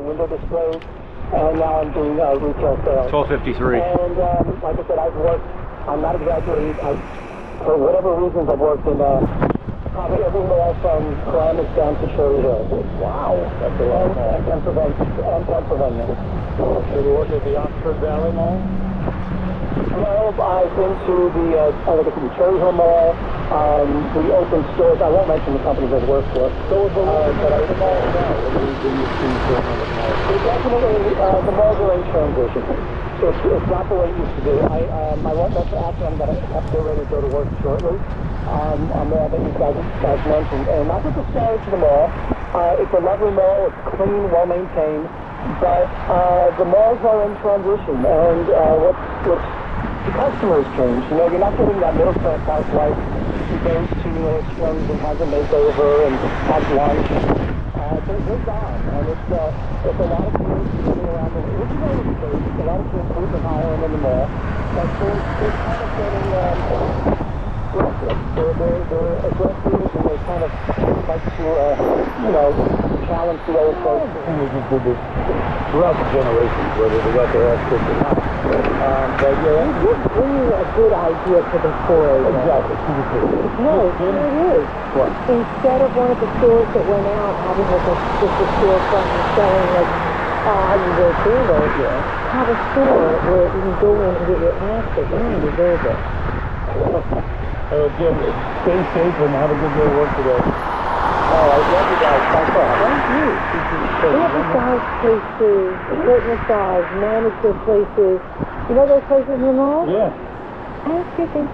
window displays, and now I'm doing retail sales. 1253. And like I said, I'm not exaggerating, for whatever reasons I've worked in probably every mall from Columbus down to Cherry Hill. Wow. That's a lot of malls. And Pennsylvania. Have you worked at the Oxford Valley Mall? Well, I've been to the Cherry Hill Mall. We opened stores. I won't mention the companies I've worked for. So it's a lot of the mall now. Definitely, the malls are in transition. So it's not the way it used to be. I won't mention after I'm going to have to get ready to go to work shortly. On there that you guys mentioned. And not just a disparage to the mall. It's a lovely mall. It's clean, well maintained. But the malls are in transition. And what's the customers change. You know, you're not getting that middle class housewife who goes to Nordstrom's and has a makeover and has lunch. They're gone, and it's a lot of kids moving around the which is always the case. It's a lot of kids moving higher and in the mall. But they're kind of getting they're aggressive and they kind of like to challenge the old folks. And we just did this throughout the generations, whether they got their ass kicked or not. But yeah, You're bringing a good idea to the story. exactly. No, here it is. What? Instead of one of the stores that went out having like just a storefront and selling like your candles, have a store where you can go in and get your ass kicked and you deserve it. Jim, stay safe and have a good day at work today. All right, love you guys. Thanks for having me. Thank you. They have massage places, foot massage, manicure places. You know those places in the mall? Yeah. Ass kicking.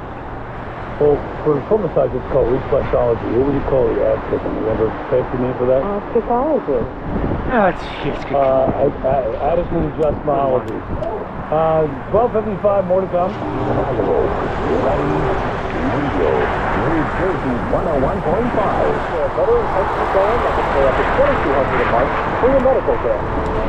Well, for foot massage, it's called reflexology. What would you call it? Ass kicking. You remember the fancy name for that? Ass kickology. That's Addison Adjustmology. 12:55, more to come. Radio, New Jersey 101.5. Veteran pension plan that can pay up to $2,200 a month for your medical care.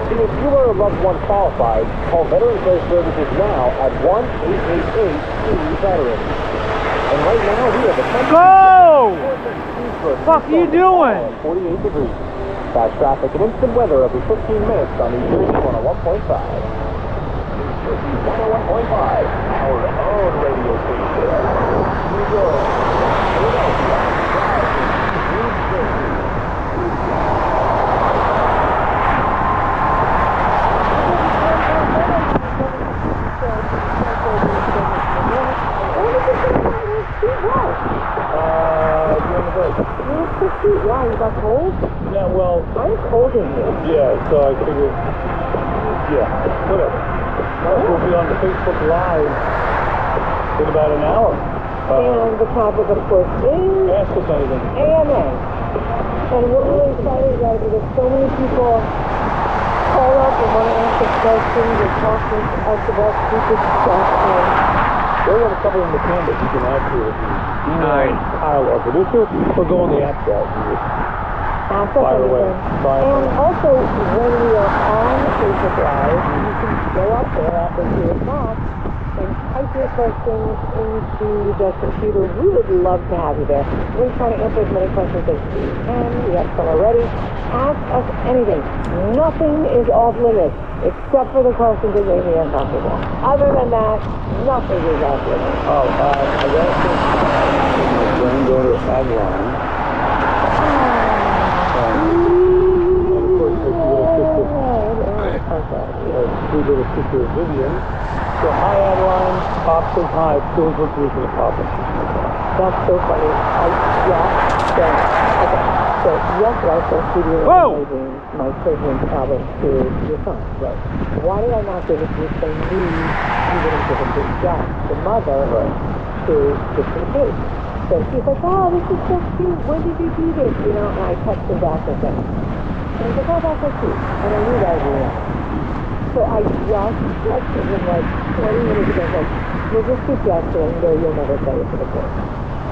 See, if you or a loved one qualified, call Veteran Care Services now at 1-888-VETERAN. And right now, we have a Go! Fuck you doing? 48 degrees. Fast traffic and instant weather every 15 minutes on New Jersey 101.5. 101.5, our own radio station. New York, Philadelphia, New Jersey. Wow, you got cold? Yeah, well, I'm cold in here. yeah, so I figured, whatever. We'll be on the Facebook Live in about an hour. And the topic, of course, is Ask us anything. AMA. And we're really excited about it because so many people call up and want to ask us questions and talk to us about stupid stuff. We're going to cover in the canvas. You can ask your email Kyle, our producer, or go on the app chat. Ask us anything. And also, when we are on Facebook Live, you can go up there after 2 o'clock and type your questions into the computer. We would love to have you there. We're trying to answer as many questions as we can. We have some already. Ask us anything. Nothing is off limits except for the questions that make me uncomfortable. Other than that, nothing is off limits. Oh, I got a question from my granddaughter, Adeline. Sweet little sister Vivian. So hi Adeline, Pop says hi, Phil's looks for the Pop. That's so funny. So yesterday I said to you my children's album to your son. Right. Why did I not give it to you? They knew you wouldn't give it to Jack, the mother, to give to the kids. So she's like, oh, this is so cute. When did you do this? You know, and I texted back with him. And he's like, oh, that's so cute. And I knew that was real. So I just texted him like 20 minutes ago, like, you're just suggesting that you'll never say it to the kids.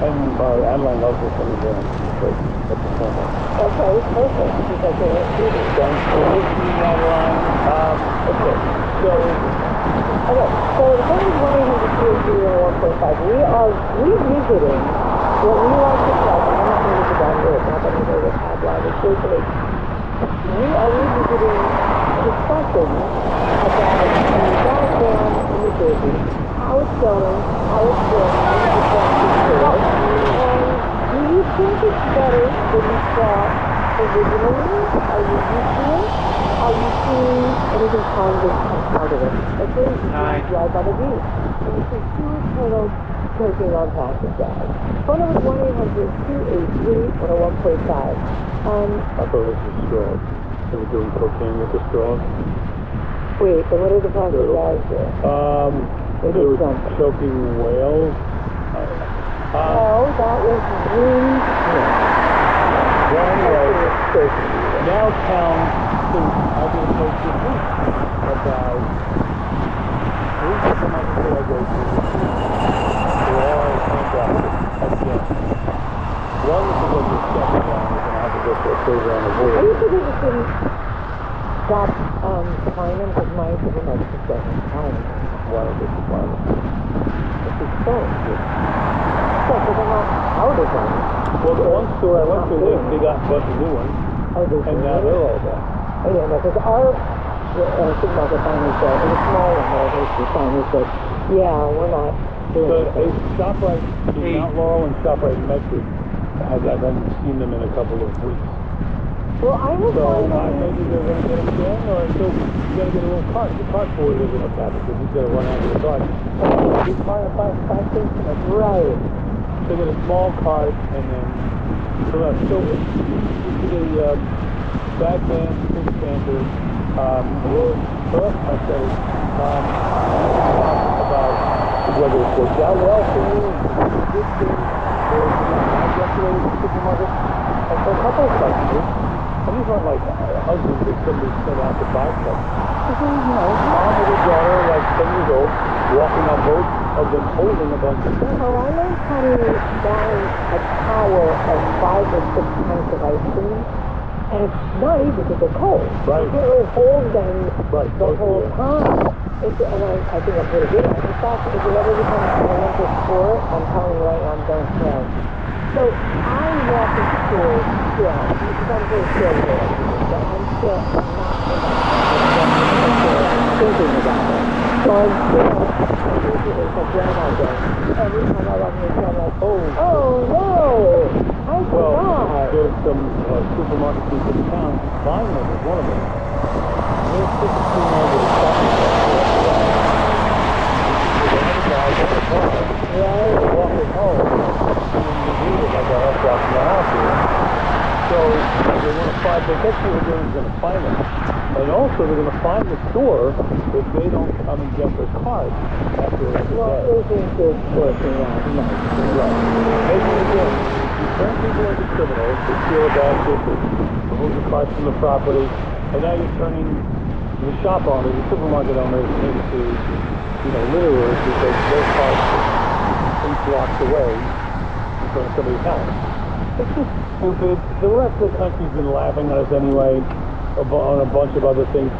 And Adeline loves this one as well. That's the same one. Okay, perfect. She's like, hey, let's do this. Thanks for listening, Adeline. Okay, so the thing is running into PhD 1.5. We are revisiting what we like to call, and I'm not going to use the bad word, not that I'm going to have line, it's basically, we are revisiting discussion about when you drive down in New Jersey, how it's going, how it's going, and do you think it's better than you thought originally? Are you used to it? Are you seeing anything positive come out of it? Like for instance, you drive by the beach, and you see two turtles choking on plastic bags. Phone number is 1-800-283-101.5. I thought it was the straws. They were doing cocaine with the straws. Wait, and what are the plastic bags there? They were choking whales. Oh, that was really Well, anyway, now town thinks I've been approached this week about three supermarkets that I go to. They're all transacted again. One is because it's shut down. We're going to have to go for a program of Are you work. sure they just didn't stop supplying them? Because my supermarket just doesn't supply them. Why don't they supply them? It's expensive. So they're not out of them. Well, the one store I went to, they got a bunch of new ones, Oh, they and now they're all gone. Oh, yeah, no, because our supermarket finally said, it was small one there, they finally said, yeah, we're not doing So it. a ShopRite in Mount Laurel and ShopRite in Medford, I haven't seen them in a couple of weeks. Well, I was So wondering, maybe they're going to get them again, or so you got to get a little cart. The cart boy doesn't look happy because he's got to run out of the cart. He's trying to find things. right. So get a small cart and then fill out. So you get a bag man, big standard. First I said about whether it's worked out well for you, good thing, or if you're not yesterday at the supermarket. And for a couple of customers, and these aren't like husbands that somebody sent out to buy stuff. This is, mom with a daughter, like 10 years old, walking on both of them holding a bunch of stuff. Oh, I learned how to balance a tower of 5 or 6 pints of ice cream, and it's not easy because they're cold. Right. You can't really hold them the whole Yeah. time. And I think I'm pretty good at it. In fact, if it ever becomes an Olympic sport, I'm telling you right now, I'm going to play. So I walk in stores still, because I'm very scared of it. So I'm still not thinking about it. So I'm still, it's a Groundhog Day. Every time I walk in the store, I'm like, oh no, I forgot. There's some supermarkets in town. Vineland is one of them. There's 16 over the shopping center. They have a guy in the car. Right. Walking home. And you read it like a half block from the house here. So they want to find, but that's what we're doing is going to find them. And also they're going to find the store if they don't come and get their card after the day. Well, isn't it working out nice? Right. Maybe again, you turn people into criminals, they steal a basket, they remove the carts from the property, and now you're turning the shop owners, the supermarket owners into, litterers because their carts are 8 blocks away in front of somebody's house. It's just stupid. The rest of the country's been laughing at us anyway on a bunch of other things.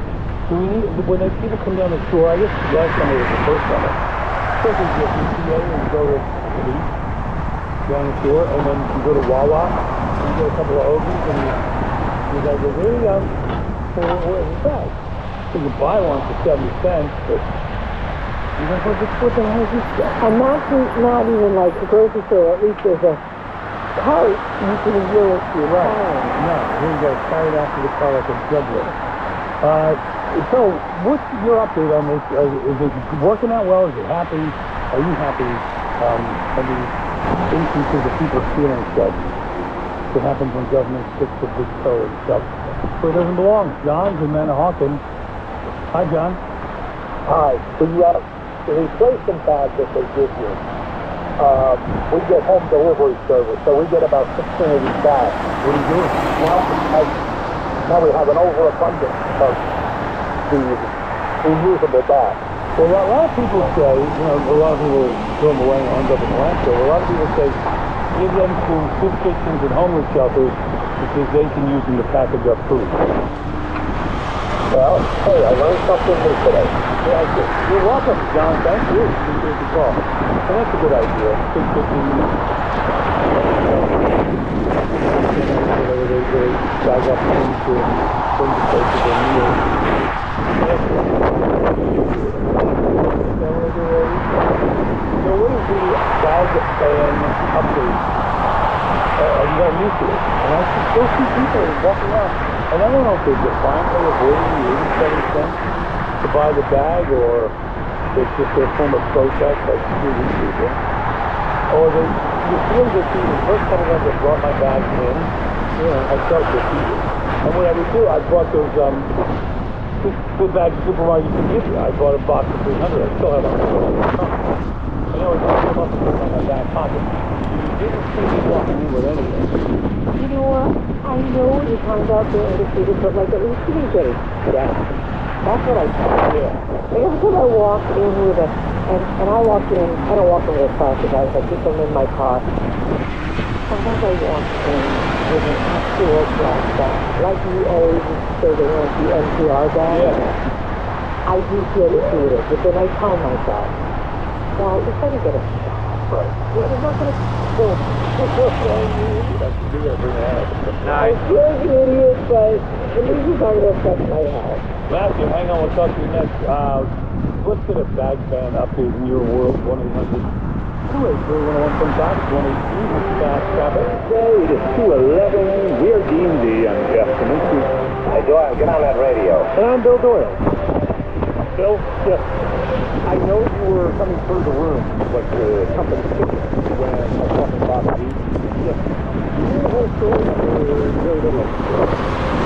Do we need, when people come down the shore, I guess last summer was the first summer, first you get to PA and go to the beach down the shore, and then you go to Wawa, and you get a couple of hoagies, and you guys go, there you go. Where's the bag? So you buy one for 70 cents, but you're like, what the hell is this stuff? And that's not even like a grocery store, at least there's a cart you can wheel it to your Right. car. No, here you got to carry it after the car like a juggler. So, what's your update on this? Is it working out well? Is it happy? Are you happy? Are these instances of people stealing stuff that happens when government sticks a big toe and stuff where it doesn't belong? John's in Manahawkin. Hi, John. Hi. The replacement bag that they give you, we get home delivery service, so we get about 16 of these bags. What do you do? Well, now we have an overabundance of these reusable bags. Well, a lot of people say, a lot of people throw them away and end up in the landfill. A lot of people say, give them to soup kitchens and homeless shelters because they can use them to package up food. Well, hey, I learned something new today. Yeah, you're welcome, John. Thank you. Appreciate the call. So that's a good idea. Soup kitchens. They bag up food to bring to places they need. And I don't know if they're defiantly avoiding the 87 cents to buy the bag, or it's just a form of protest like Judy people. Or you feel defeated. The first couple of times I brought my bags in, I felt defeated. And what I would do, I brought those good bags the supermarket could give you. I bought a box of 300. I still have them. And I would lock them up and put them in my back pocket. You didn't see me walking in with anything. You know what? I know you're talking about being defeated, but like at least you didn't get it down. That's what I thought. Yeah. Like every time I walk in with a, and I walk in, I don't walk in with a plastic bags, I keep them in my car. Sometimes I walk in with an actual black bag, like you always say the NPR bag. Yeah. I do feel defeated, but then I tell myself, well, if I can get a shot, Right. this is not going to go. You have to do that, bring that up. I feel like an idiot, but at least it's not going to affect my health. Matthew, hang on, we'll talk to you next. Let's get a bag fan update in your world, 1-800-283-101.5. It's 1-800 Fast Traffic. It is 2:11. We're D&D. I'm Jeff Deminski. Hey, Doyle, get on that radio. And I'm Bill Doyle. Bill? Yes. I know you were coming through the room, like the company kitchen, when I was talking about the Yes. You knew the whole story or very little? The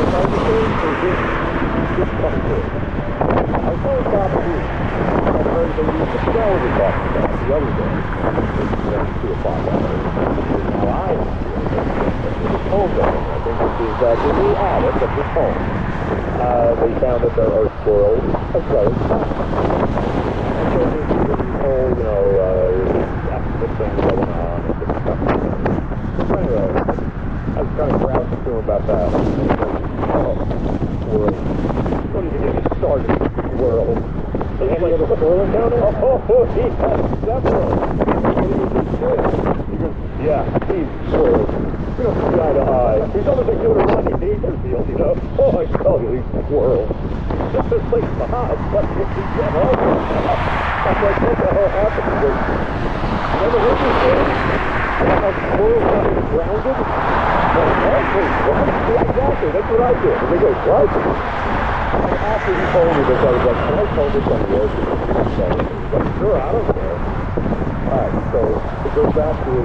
time the story or this coming through? I was telling Bob the Week. I heard they used the show we talked about the other day. It's 2 o'clock hours. Now I told them, I think this is the new attic of this home. They found that there are squirrels as well as cats. And so there's this whole, activist thing going on and different stuff. So anyway, I was kind of grousing to him about that. Squirrels. Don't even get me started. Squirrels. Does he have a squirrel encounter? Oh, he has several. What do you think he did? He goes, yeah, he's squirrels. We don't see eye to eye. He's almost like doing a Rodney Dangerfield, Oh, I tell you, these squirrels. It's like, Bob, what did he get over? I'm like, what the hell happened? He goes, you never heard this thing? About squirrels got grounded? Well, exactly. Yeah, exactly. That's what I did. And they go, what? And after he told me this, I was like, can I tell this on the air? He's like, sure, I don't care. Alright, so it goes back to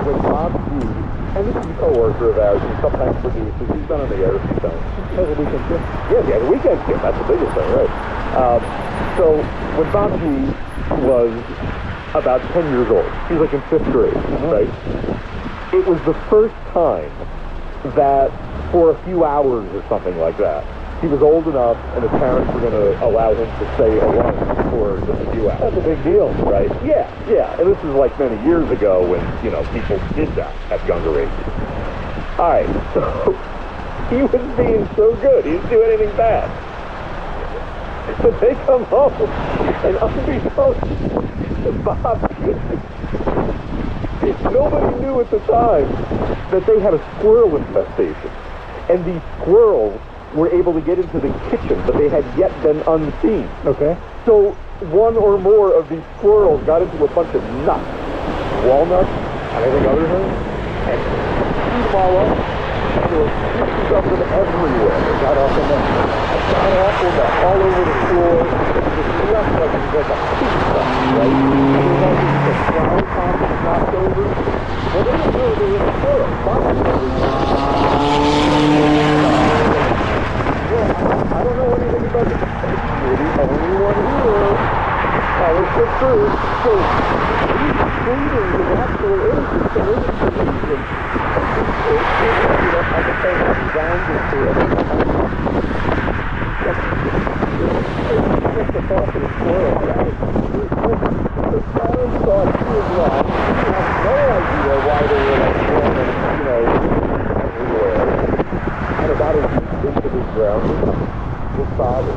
when Bob Judy, and this is a co-worker of ours, and sometimes produces, he's been on the air a few times. Has a weekend trip? Yeah, he has a weekend skip, that's the biggest thing, right? So when Bob Judy was about 10 years old, he was like in 5th grade, right? It was the first time that for a few hours or something like that, he was old enough and his parents were going to allow him to stay alone for just a few hours. That's a big deal. Right? Yeah. And this is like many years ago when, people did that at younger ages. Alright, so he was being so good. He didn't do anything bad. But they come home, and unbeknownst to Bob, nobody knew at the time that they had a squirrel infestation. And these squirrels were able to get into the kitchen, but they had yet been unseen. Okay. So one or more of these squirrels got into a bunch of nuts, walnuts, and I think other things, and chewed them all up. And there were pieces of them everywhere. They got off the nut. Got off the nut, all over the floor. It just left like a pizza, right? And they had these flower pots that knocked over. Well, they didn't know they were a squirrel. I don't know anything about it. You're the only one here. Tell us the truth. So, he's treating his actual innocence and innocence. I can say I'm grounded to it. Just the thought of the squirrel, right? The parents thought he was lost. He had no idea why they were like roaming, everywhere. And about a week into this ground, his father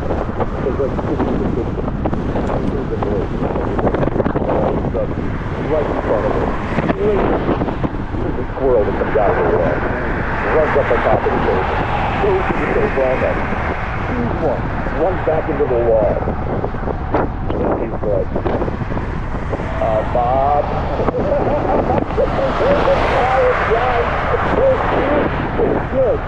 was like sitting in the kitchen. He was a boy. And all of a sudden, right in front of him, there's a squirrel that comes out of the wall. Runs up on top of the table. Goes to the table on that. Huge one. Runs back into the wall. And he's like, Bob. did.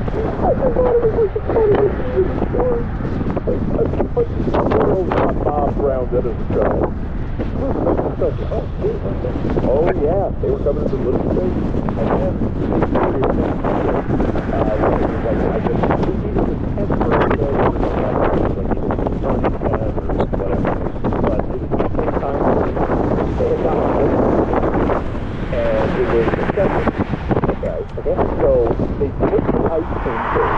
I just thought it was like the funniest thing in the story. Like squirrels got Bob Brown dead as a child. Oh yeah, they were coming into little things. And then I guess either the 10th birthday or like either the 30th or whatever. But it was the same time they had gotten home. And it was December. Okay. So they put the ice cream cake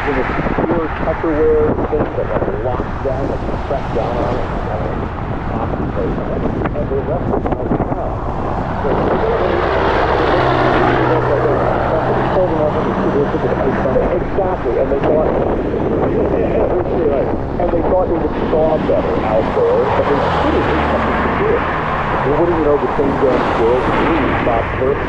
in a secure Tupperware thing that like locks down, like you press down on it, and they left it out of town. So exactly, and they thought it would thaw better out there, but they couldn't do something to do it. Well, what do you know, the same damn squirrels really stopped first?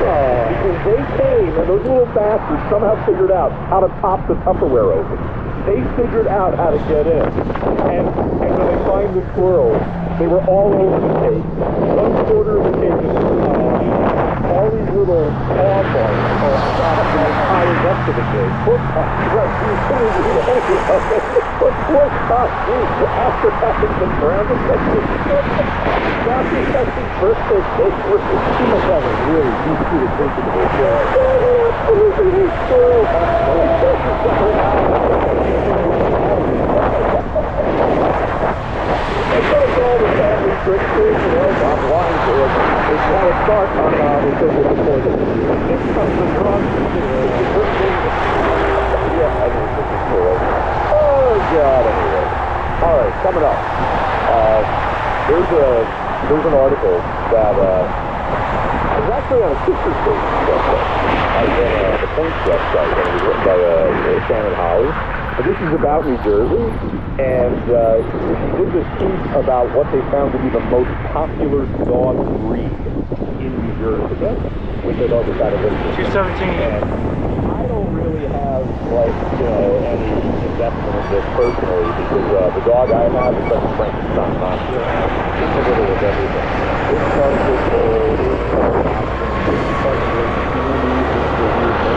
Because they came, and those little bastards somehow figured out how to pop the Tupperware open. They figured out how to get in. And when they find the squirrels, they were all over the cake. One quarter of the cake is all these little paw marks are stopped the entire rest of the cake. But poor Scotty, after having been drowned, Scotty has his birthday cake with his peanut butter. Really, you see the cake in the whole show. Absolutely squirrel. They got all the family tricksters, you know, I'm lying to it. It's how it starts on because of the poison. Next comes the drunk, yeah, I mean, this is cool. Oh, God, anyway. All right, coming up. There's an article that is actually on a sister station website. I was on the Points website, and it was written by Shannon Holly. And this is about New Jersey, and she did this piece about what they found to be the most popular dog breed in New Jersey, which I thought was kind of interesting. 217. And I don't really have, like, you know, any investment in this personally, because the dog I have is such a Frankenstein monster. It's a little of everything. It starts with old, it starts with options, it starts with communities, it's the weirdness,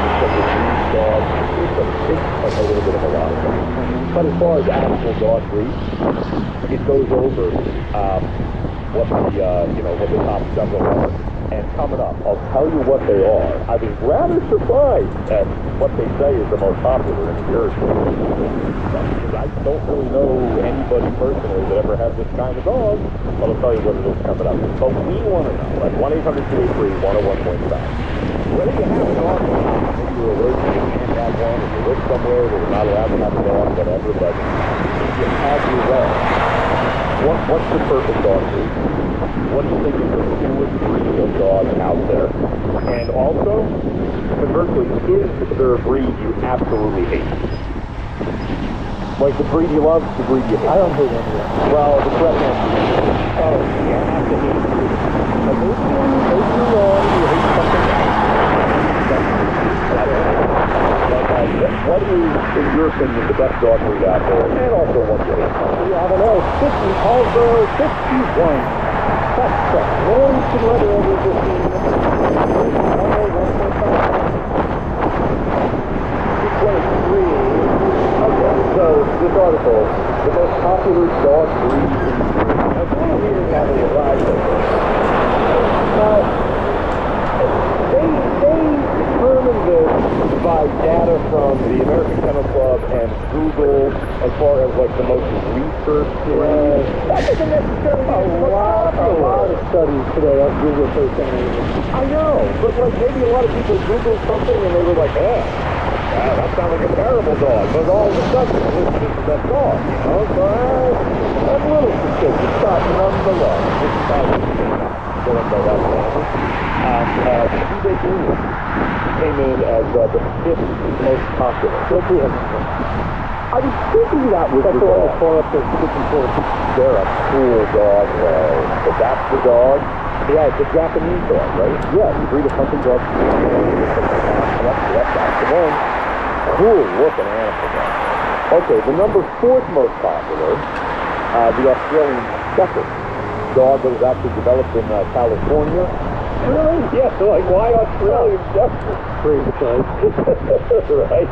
it's a breed dog. It's a little bit of a lot of things. But as far as actual dog breeds, it goes over what the top several are. And coming up, I'll tell you what they are. I was rather surprised at what they say is the most popular in New Jersey. Because I don't really know anybody personally that ever had this kind of dog. But I'll tell you what it is coming up. But we want to know, like 1-800-283-101.5. Whether you have a dog or not, maybe you're allergic, you can't have one, or you live somewhere where you're not allowed to have a dog, whatever, but if you have your dog, what's the perfect dog breed? What do you think is the coolest breed of dog out there? And also, conversely, is there a breed you absolutely hate? Like the breed you love, the breed you hate? I don't hate any of them. Well, the correct answer is, you have to hate the breed. But maybe you're wrong, you hate something else. What is, in your opinion, the best dog breed out there, and also what you hate? I don't know. 50, also 51. That's the one to let her over 15. Okay, so this article, the most popular dog breed in New Jersey. I was really reading how they arrived at this. Now, they determined this by data from the American Kennel Club and Google as far as like the most researched breed. That doesn't necessarily mean a lot of studies today on Google search engines. I know, but like maybe a lot of people Googled something and they were like, that sounds like a terrible dog. But all of a sudden, this is the best dog, you know? So I'm a little suspicious, but nonetheless, this is how it's going by that standard. Judy came in as the 5th most popular. I was thinking that was the dog. That's the one up there sticking for it. They're a cool dog, though. But that's the dog. Yeah, it's a Japanese dog, right? Yeah, you breed a hunting dog. That's the one. Cool looking animal dog. Okay, the number 4th most popular, the Australian Shepherd. Dog that was actually developed in California. Really? Yeah, so like, why Australian Shepherd? Crazy choice. Right?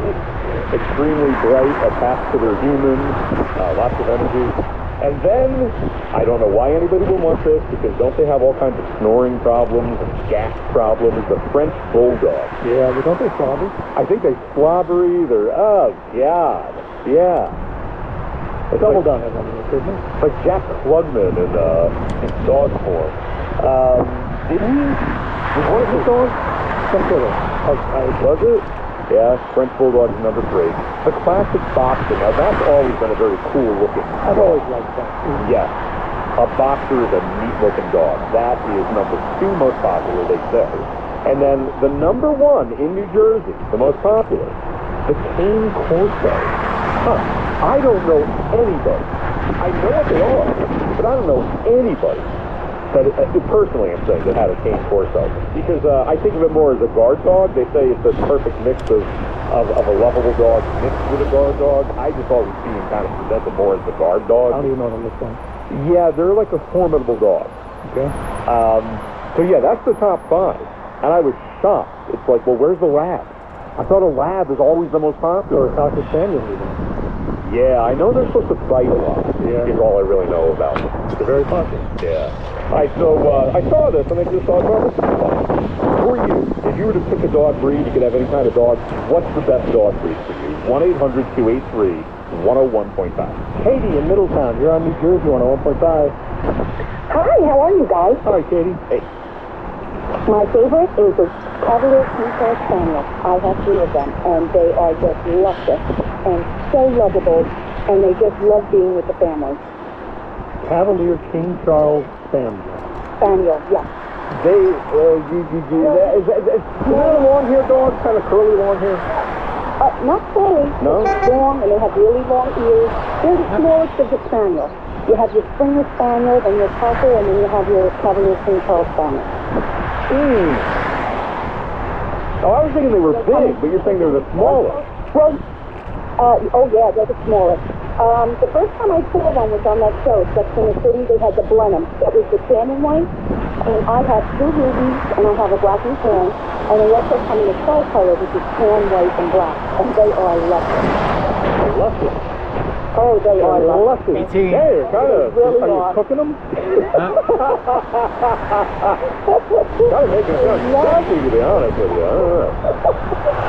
Extremely bright, attached to their humans, lots of energy. And then, I don't know why anybody would want this, because don't they have all kinds of snoring problems and gas problems? The French Bulldog. Yeah, but don't they slobber? I think they're slobbery, oh, God. Yeah. It's Double like, Down has one of those, isn't it? like Jack Klugman in dog form. Did he? Was one of his dogs? Some sort of. Was it? Yeah, French Bulldog is number 3. The classic boxer. Now, that's always been a very cool looking I've always liked that. Yes. A boxer is a neat looking dog. That is number 2 most popular, they say. And then the number 1 in New Jersey, the most popular, the Cane Corso. I don't know anybody. I know what they are, but I don't know anybody that, personally I'm saying, that had a Cane Corso. Because I think of it more as a guard dog. They say it's a perfect mix of a lovable dog mixed with a guard dog. I just always see him kind of presented more as the guard I dog. don't even know what it looks like. Yeah, they're like a formidable dog. Okay. So yeah, that's the top 5. And I was shocked. It's like, well, where's the lab? I thought a lab is always the most popular. Or a Cocker Spaniel even. Yeah, I know they're supposed to bite a lot. Yeah. Is all I really know about them. They're very popular. Yeah. All right, so I saw this and I just thought, well, this is fun. For you, if you were to pick a dog breed, you could have any kind of dog, what's the best dog breed for you? 1-800-283-101.5. Katie in Middletown, you're on New Jersey 101.5. Hi, how are you guys? All right, Katie. Hey. My favorite is a Cavalier King Charles Spaniel. I have 3 of them, and they are just luscious and so lovable, and they just love being with the family. Cavalier King Charles Spaniel. Spaniel, yeah. They, is that a long-haired dog? Kind of curly long hair? Not curly. No? It's long, and they have really long ears. They're the smallest of the Spaniels. You have your Springer Spaniel, then your Cocker, and then you have your Cavalier King Charles Spaniel. Oh, I was thinking they were big, but you're saying they're the smallest. Well, oh yeah, they're the smallest. The first time I saw one was on that show, Sex in the City. They had the Blenheim. That was the tan and white. And I have 2 rubies, and I have a black and tan. And they also come in a skull color, which is tan, white, and black. And they are luscious. Luscious. Oh, they are luscious. 18. Yeah, you're kind of. Really Are you are. cooking them? Kind of making it sound sexy, to be honest with you. I don't know.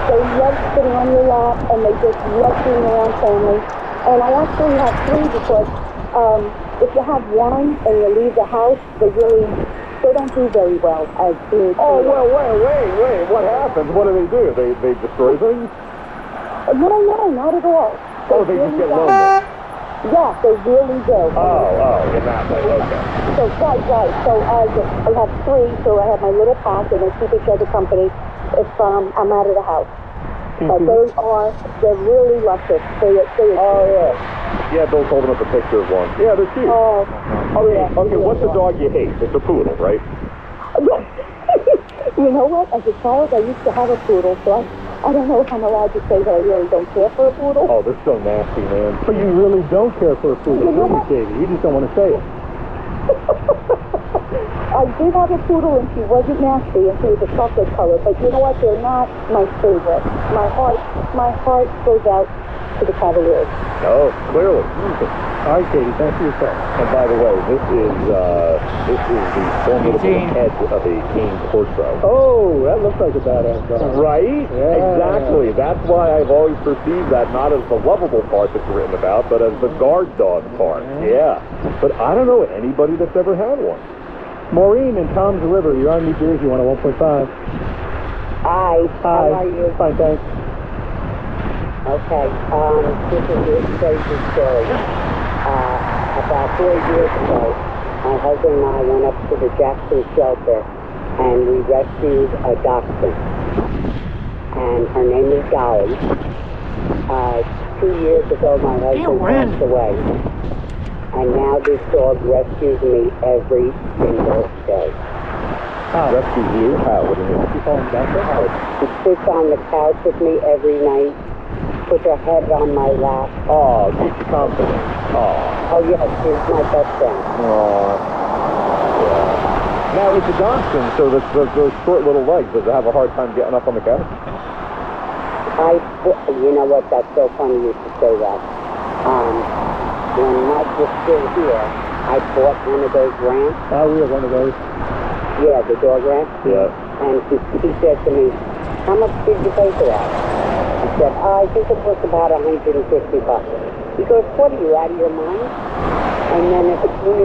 They love sitting on your lap, and they just love being around family. And I actually have 3 because if you have one and you leave the house, they don't do very well as being. Oh, well, wait. What happens? What do? They destroy things? No, not at all. Oh, they just get lonely. Yeah, they really do. Oh, in that way, okay. So, right. So I have 3, so I have my little pack, and they keep each other company if I'm out of the house. But they're really luscious. They Oh, yeah. Yeah, Bill's holding up a picture of one. Yeah, they're cute. Okay, what's the dog you hate? It's a poodle, right? You know what? As a child, I used to have a poodle, so I don't know if I'm allowed to say that I really don't care for a poodle. Oh, they're so nasty, man. But you really don't care for a poodle, You know do you, what? Katie? You just don't want to say it. I did have a poodle, and she wasn't nasty, and she was a chocolate color. But you know what? They're not my favorite. My heart goes out to the Cavaliers. Oh, clearly. All right, Katie, thanks for your call. And by the way, this is the formidable 18. head of a Cane Corso. Oh, that looks like a badass dog. Right? Yeah. Exactly. That's why I've always perceived that not as the lovable part that's written about, but as the guard dog part. Yeah. But I don't know anybody that's ever had one. Maureen in Tom's River, you're on New Jersey 101.5. Hi. How are you? Fine, thanks. Okay. This is a crazy story. About 4 years ago, my husband and I went up to the Jackson shelter, and we rescued a dachshund. And her name is Dolly. 2 years ago, my husband passed away. And now this dog rescues me every single day. How? Rescue you? How? What do you mean? You call him Doctor? How? She sits on the couch with me every night, puts her head on my lap. Oh, keep you confident. Oh. Oh yes, she's my best friend. Oh. Yeah. Now, it's a dachshund, so those short little legs, does it have a hard time getting up on the couch? You know what, that's so funny you should say that. When Mike was still here, I bought one of those ramps. Oh, we have one of those. Yeah, the dog ramp. Yeah. And he said to me, how much did you pay for that? He said, I think it was about $150. He goes, what are you, out of your mind? And then as soon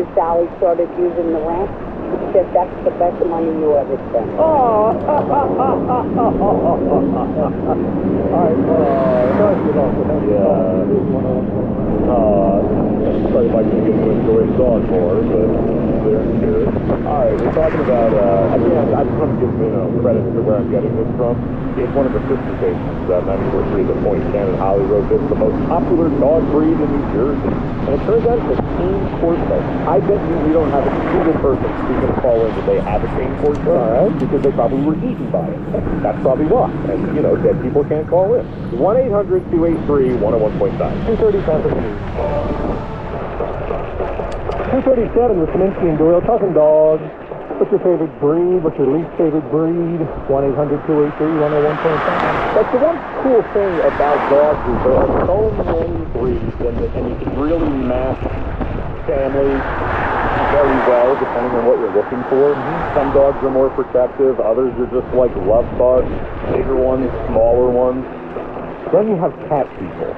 as Sally started using the ramp, he said, that's the best money you ever spent. Oh! Sorry, Mike didn't get to enjoy his dog more, but they're good. All right, we're talking about, again, I just want to give credit to where I'm getting this from. It's one of the sister stations, 94.3 The Point. Ken and Holly wrote this, the most popular dog breed in New Jersey. And it turns out it's a cane corso. I bet you we don't have a single person who's going to call in that they have a cane corso, because they probably were eaten by it. That's probably why. And, dead people can't call in. 1-800-283-101.9. 237 News. 237 with Deminski and Doyle talking dogs. What's your favorite breed? What's your least favorite breed? 1-800-283-101.5. That's the one cool thing about dogs is there are so many breeds, and you can really match families very well depending on what you're looking for. Some dogs are more protective, others are just like love bugs, bigger ones, smaller ones. Then you have cat people.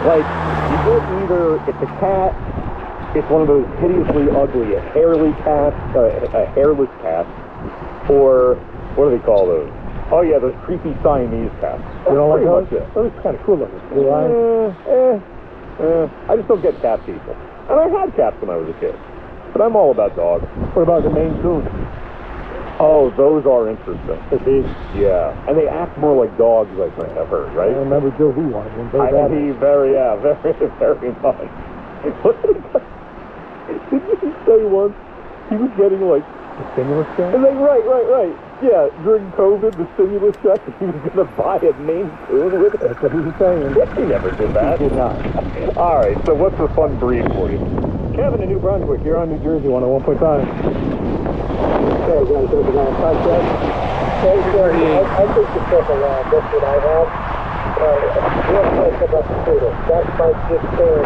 Like, you get either it's a cat, it's one of those hideously ugly, a hairless cat, or what do they call those? Oh yeah, those creepy Siamese cats. You don't like those? It. Those are kind of cool looking. Blue eyes. I just don't get cat people. And I had cats when I was a kid. But I'm all about dogs. What about the Maine Coon? Oh, those are interesting. They're big. Yeah. And they act more like dogs, I think, I've heard, right? I remember Joe V wanted one. Very much. Didn't he say once he was getting like the stimulus check? And right. Yeah, during COVID, the stimulus check, he was going to buy a Maine Coon with it. That's what he was saying. He never did that. He did not. All right, so what's the fun breed for you? Kevin in New Brunswick, you're on New Jersey 101.5. Hey, guys, there's a guy podcast. Hey, I think the stuff around. That's what I have. Real nice about the poodle. That's my big fan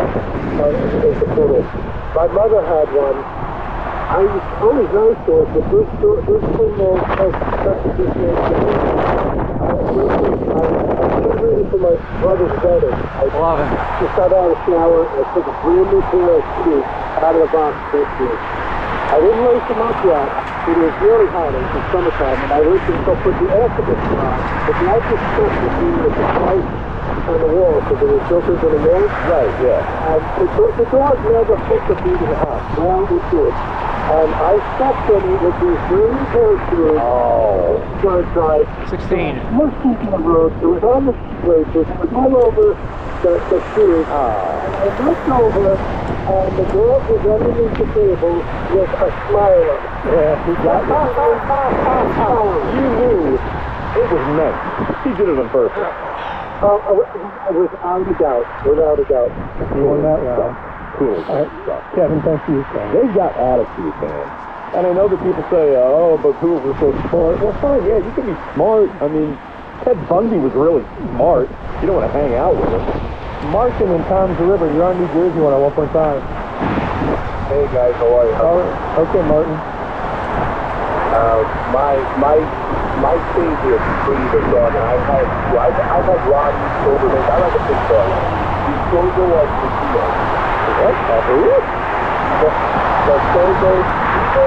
is the poodle. My mother had one. I was always nice to it, but this poodle has such a good name to me. I was ready for my brother's wedding. I Love it. just got out of the shower and I took a brand new pair of shoes out of the box this year. I didn't lace them up yet. It was really hot. It was summertime, and I laced them so put the air conditioner on. But the ice was supposed to be with the light on the wall, because there were filters in the wall. Right, yeah. And the dog never put the feet in the house. Well, it did. And I stepped in it with these green pair of shoes. Oh. Outside. 16. Most people on the road. It was on the scratches. It was all over the shoes. And I looked over, and the dog was underneath the table with a smile on it. Yeah, he got it. You knew it was meant. He did it on purpose. Without a doubt. Without a doubt. You won that round. Cool. Kevin, thank you. They've got attitude, man. And I know that people say, oh, but poodles are so smart. Well, fine, yeah, you can be smart. I mean, Ted Bundy was really smart. You don't want to hang out with him. Martin in Tom's River, you're on New Jersey 101.5. Hey, guys, how are you? Okay, Martin. My favorite breed of dog, and I've had Ron Silverman. I like a big dog. He's Doyle like the Deal. What? The Doyle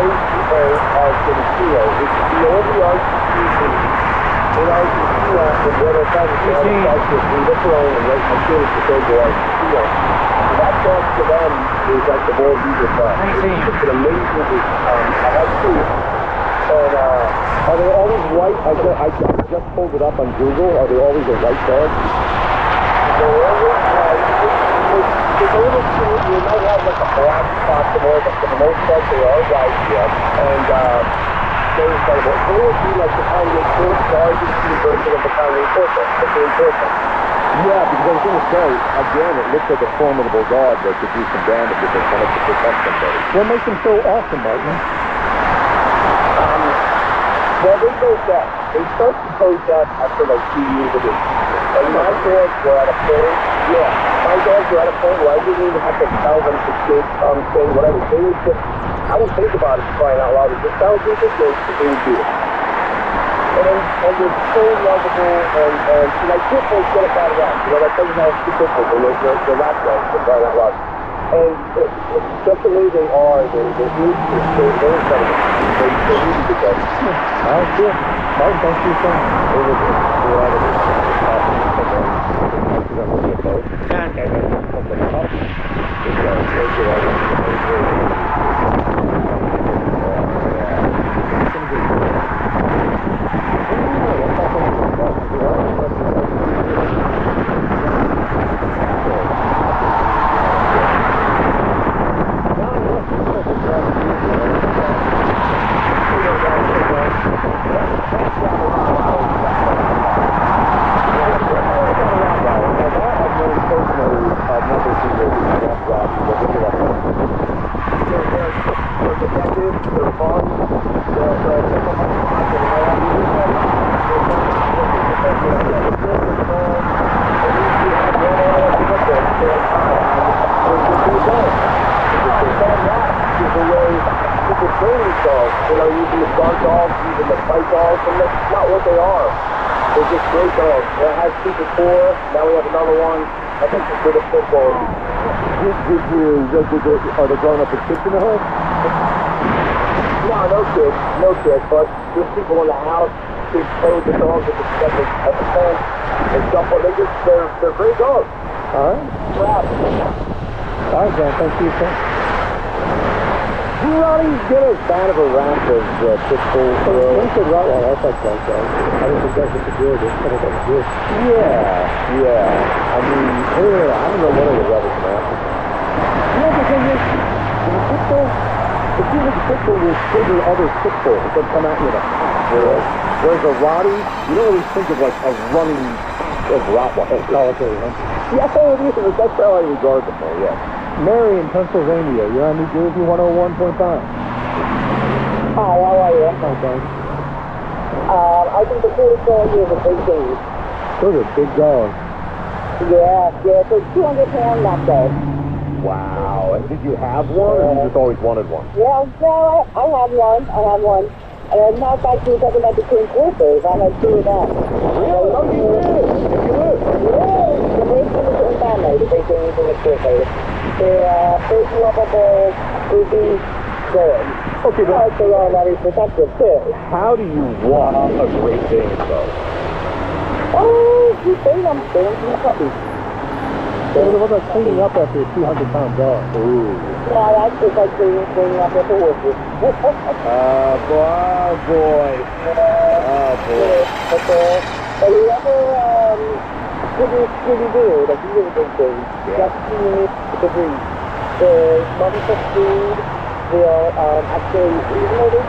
as the Deal. It's the only RCC breed in Argentina, and what I've done is we look around and right my kid is the Doyle as the Deal. That dog to them is like the world leader for us. It's an amazing breed. I have two. And are they always white? I just pulled it up on Google. Are they always a white dog? They're always white. There's a little bit, you might have like a black spot somewhere, but for the most part they are white. Yeah. And so incredible. It would be like the time you first started to see the version of the time you first. It's really important. Yeah, because I was going to say, again, it looks like a formidable dog that could do some damage if they wanted to protect somebody. What makes them so awesome, Martin? Well, they both out. They start to close out after like 2 years of age. And my dogs were at a point, my dogs were at a point where I didn't even have to tell them to sit, say whatever. They would just, I would think about it crying out loud. Just tell them to sit, but they would do it. And they're so lovable, and like pit bulls get us out of that. You know, like those two pit bulls, they're lap dogs, they're crying out loud. And it's just the way they are, they're incredible. They really good dogs. That's good. Martin, thanks for your time. It was using the guard dogs, using the fight dogs, and that's not what they are. They're just great dogs. They had two before, now we have another one. I think it's for the football. Are they growing up with kids in the house? No kids, but there's people in the house, they play with the dogs at the fence, and stuff, but they're great dogs. All right. All right, John, thank you, sir. Do Ronnie get a fan of a ramp of pit bulls? He said Rottweiler, I like that guy. I don't think that's what the good is. I think that's good. Yeah. I mean, I don't know what it was ever from after. You know, the thing is, in a pit bull, it seems like a pit bull will trigger other pit bulls that come out with a pack. Whereas a Rottie, you don't really think of like a running pack of Rottweilers. Solitary, huh? Yeah, it is. That's how I regard them, though, yeah. Mary in Pennsylvania, you're on New Jersey 101.5. Hi, how are you? Okay. I think the coolest dog here is a big thing. Those are big dogs. Yeah, it's a 200-pound lap dog. Wow. And did you have one, or you just always wanted one? Yeah, no, I have one. And as a matter of fact, you were talking about the Twin Clippers. I had two of them. Really? Oh, you did? Did you live? Yeah, the big thing is in family. The big thing is in the Clippers. They're big, lovable, goofy dogs. Okay, but they are very protective, too. how do you walk a Great Dane, though? Oh, you say them. They don't keep puppies. What about cleaning up after a 200-pound dog? Ooh. Yeah, that's just like cleaning up with the horses. Oh, boy. But whoever Scooby-Doo, like he was a big thing. That's the breed. The mother for food will actually, even though they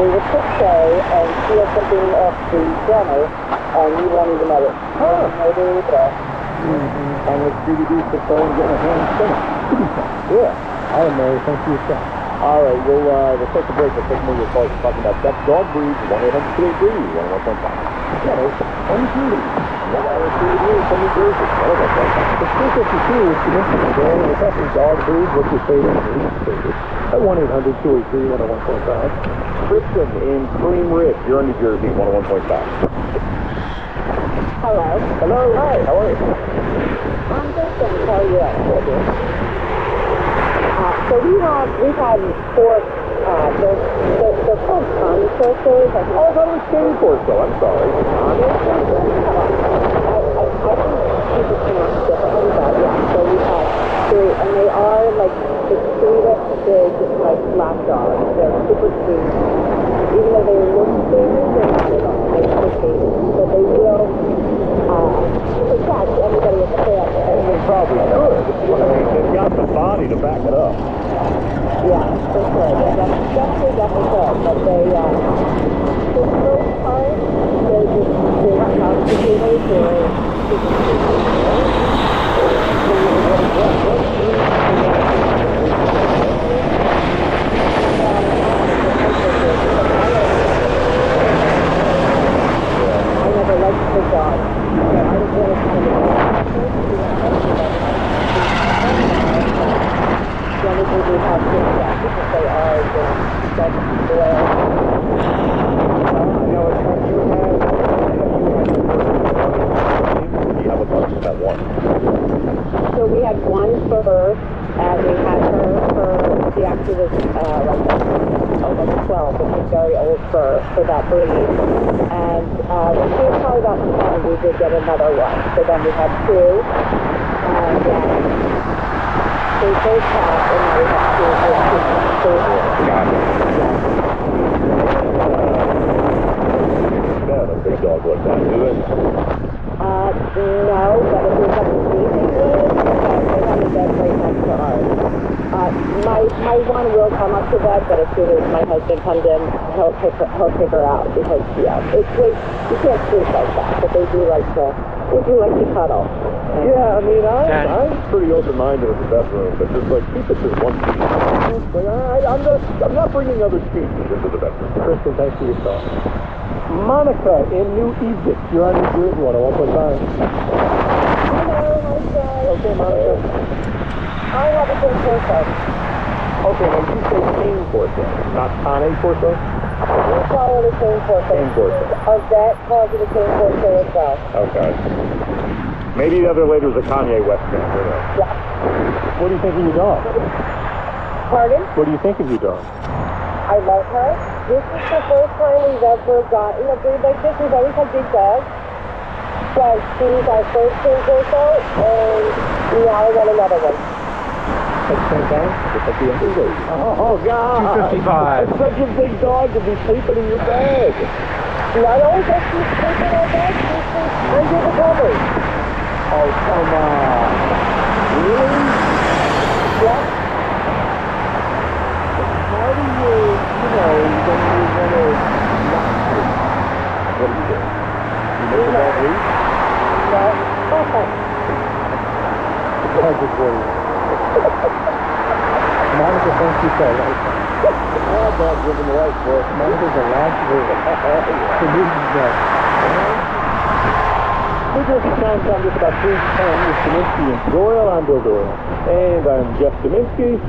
will tiptoe and steal something off the counter, and you won't even know it. And with Scooby-Doo tiptoeing and getting a hand spinning. Yeah. All right, Mary, thank you, sir. All right, we'll take a break. We'll take more of your calls. We're talking about Dutch dog breeds, 1-800-383, 101.5. Yeah, only Judy. From New Jersey. It's 352 is the incident. We're talking dog breeds. What's your favorite breed? At 1-800-283, 101.5. Kristen in Cream Ridge. You're in New Jersey, 101.5. Hello. Hi, how are you? I'm just going to tell you so we've had four, the front Tommy circles. I thought it was King Corso. I'm sorry. I think people pronounce it differently, but yeah, so we've had three, and they are like the sweetest, big, like lap dogs. They're super sweet. Even though they look scary, they're not at all. They're so sweet. But they will protect anybody at the family. And they probably could. I mean, they've got the body to back it up. Yeah, for sure. Definitely could. But they So we had one for her, and we had her for, she actually was like 12, which is very old for that breed. And when she was probably about 10, we did get another one. So then we had two, and they both passed, and now we have two. Not a big dog like that, do they? No, but if there's something easy with, they have a bed right next to ours. My one will come up to bed, but as soon as my husband comes in, he'll take her out because you can't sleep like that, but they do like to cuddle. Yeah, I mean, I'm pretty open-minded with the bedroom, but just like keep it to one piece. Like, I'm not bringing other species into the bedroom. Kristen, thanks for your call. Monica in New Egypt. You're on New Jersey one at 1.5. Hello, my son. Okay, Monica. I have a good person. Okay, now you say cane corso, not cane corso? We call it a cane corso. Cane corso. A vet calls it a cane corso as well. Okay. Maybe the other lady was a Kanye West fan, who knows? Yeah. What do you think of your dog? Pardon? What do you think of your dog? I love her. This is the first time we've ever got, breed like this. We've always had big dogs. But she's our first cane corso, and now I want another one. At the same time? Just at the end of the day. Oh, God. 255. It's such a big dog to be sleeping in your bed. Not only does she sleep in our bed, she sleeps under the covers. Oh, come on. Really? Yep. How do you, when you want to not sleep? What do? You make the dog leave? No. Dog is worried. Monica, thank you so much. Dog's living the life, boy. Monica's the last word. The news is next. New Jersey time just about 3:10 with Deminski and Doyle. I'm Bill Doyle. And I'm Jeff Deminski.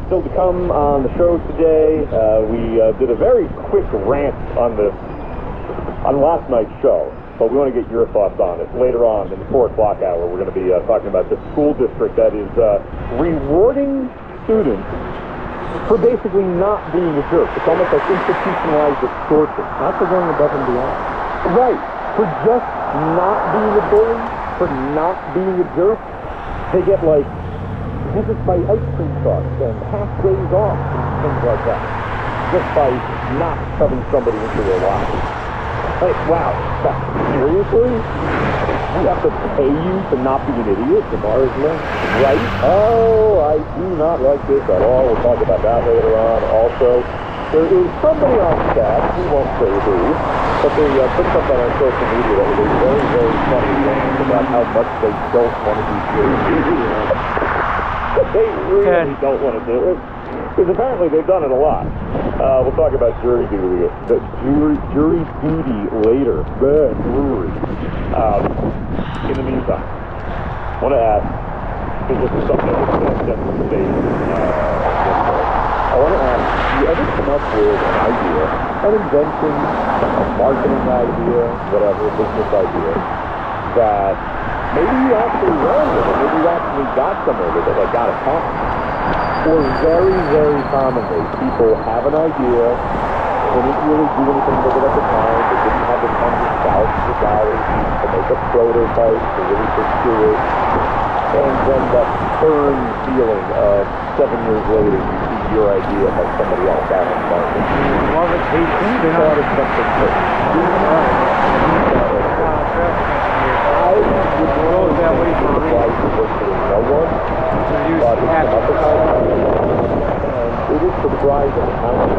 Still to come on the show today. We did a very quick rant on last night's show, but we want to get your thoughts on it. Later on in the 4 o'clock hour, we're going to be talking about the school district that is rewarding students for basically not being a jerk. It's almost like institutionalized extortion. Not for going above and beyond. Right. For just not being a bully, for not being a jerk, they get like visits by ice cream trucks and half days off and things like that. Just by not shoving somebody into their lives. Like, wow, seriously? We have to pay you to not be an idiot? The bar is linked. Right? Oh, I do not like this at all. We'll talk about that later on. Also, there is somebody on staff, we won't say who, but they put something on social media that was a very, very funny rant about how much they don't want to do jury. They really don't want to do it. Because apparently they've done it a lot. We'll talk about jury duty later. Brewery. In the meantime, I want to ask, because this is something that was sent to the state. I want to ask, do you ever come up with an idea, an invention, a marketing idea, whatever, a business idea, that maybe you actually ran with it, maybe you actually got somewhere with it, like got a patent? Or very, very commonly, people have an idea, didn't really do anything with it at the time, they didn't have the tens of thousands of dollars to make a prototype, to really pursue it, and then that stern feeling of 7 years later, you see your idea by somebody else out on the market. Love it, hate it. You thought of something first. I would Goes that way for a reason. virtually no one. But it's come up with and it is surprising how many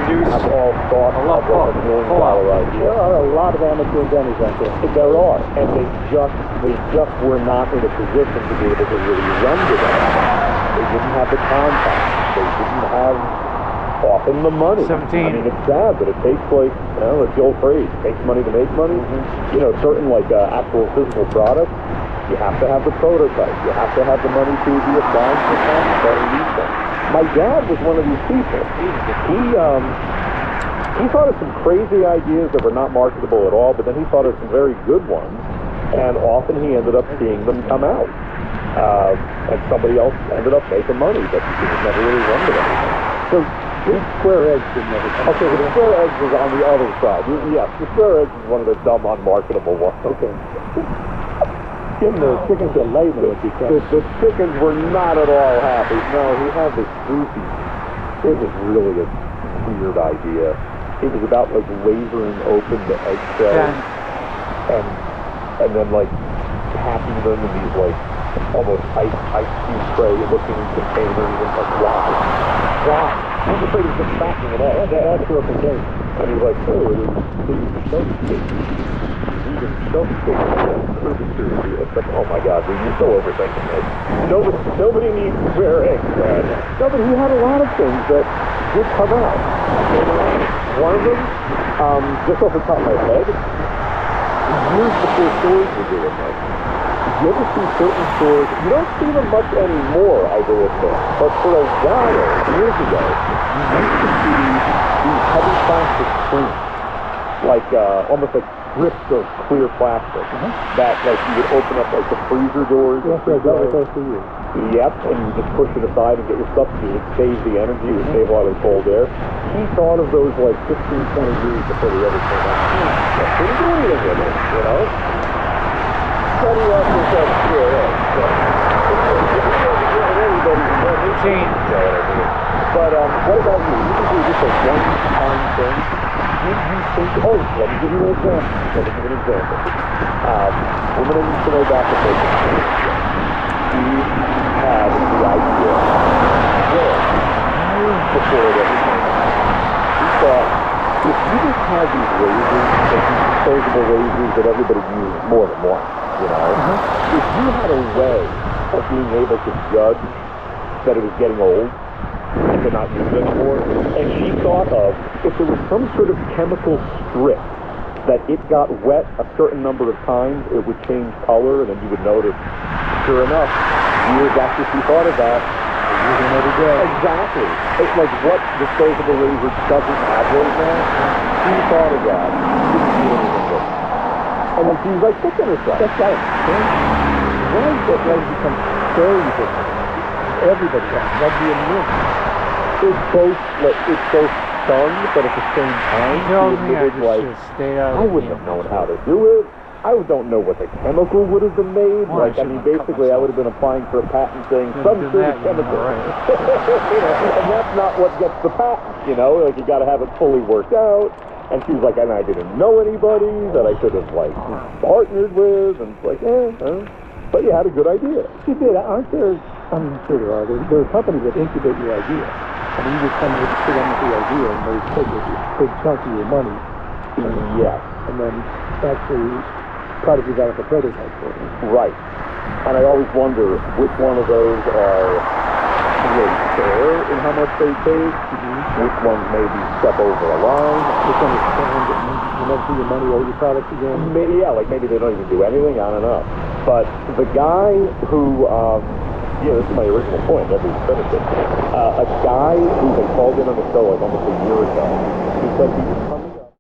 people have all thought of a $1 million idea. There are a lot of amateur inventors out there. There are, and they just were not in a position to be able to really run to that. They didn't have the contacts. They didn't have often the money. 17. I mean, it's sad, but it takes like, it's the old phrase, it takes money to make money. You know, certain like actual physical products, you have to have the prototype. You have to have the money to be applied for things. My dad was one of these people. He thought of some crazy ideas that were not marketable at all, but then he thought of some very good ones, and often he ended up seeing them come out. And somebody else ended up making money, but he was never really run with anything. So, these square eggs didn't ever come. Okay, so the square eggs was on the other side. Yes, the square eggs is one of the dumb, unmarketable ones. Okay. Getting the chickens to lay would be tough. The chickens were not at all happy. No, he had this goofy, it was really a weird idea. It was about like lasering open the egg shells and then like packing them in these like almost ice cube tray looking containers and like why? I was afraid he was just packing it all. That's your container. And he's like, oh, it is it's like, oh my God, dude, you're so overthinking this. Nobody needs square eggs, man. No, but he had a lot of things that did come out. One of them, just off the top of my head, years before stores were doing this. You ever see certain stores, you don't see them much anymore, I will admit, but for a while, years ago, you used to see these heavy plastic screens, like, almost like strips of clear plastic, that, like, you would open up, like, the freezer doors. Yes, I got those for you. Yep, and you just push it aside and get your stuff, you would save the energy, you would save a lot of cold air. He thought of those, like, 15, 20 years before they ever came out. Couldn't do anything with it, you know? But he also said, But what about you? You can do just a one-time thing. You think, oh, let me give you an example. Women in Sonoma Baca he had the idea before it ever came out. He thought, if you just had these razors, like these disposable razors that everybody uses more than once, you know, if you had a way of being able to judge that it was getting old and to not use it anymore, and she thought of if there was some sort of chemical strip that it got wet a certain number of times, it would change color, and then you would notice. Sure enough, years after she thought of that, using it every day. exactly. It's like what disposable razor doesn't have right now. She thought of that. She didn't do anything with it. And then she was like kicking herself. That's right. Why is that right become so different? Everybody has rugby and women. It's both fun, but at the same time, I wouldn't have known how to do it. I don't know what the chemical would have been made. Like, I mean, basically, I would have been applying for a patent saying some sort of chemical. And that's not what gets the patent, you know? Like, you got to have it fully worked out. And she was like, and I didn't know anybody that I could have, like, partnered with. And it's like, but you had a good idea. You did. Aren't there, I'm sure there are. There are companies that incubate your idea. I mean, you just come with the idea and they take a big chunk of your money. Yes. And then actually try to develop a prototype for it. Right. And I always wonder which one of those are really fair in how much they take, which ones maybe step over a line, which one is planned and you never see your money or your product again. Maybe, maybe they don't even do anything, I don't know. But the guy who, this is my original point, never finished it. A guy who had called in on the show like almost a year ago, he said he was coming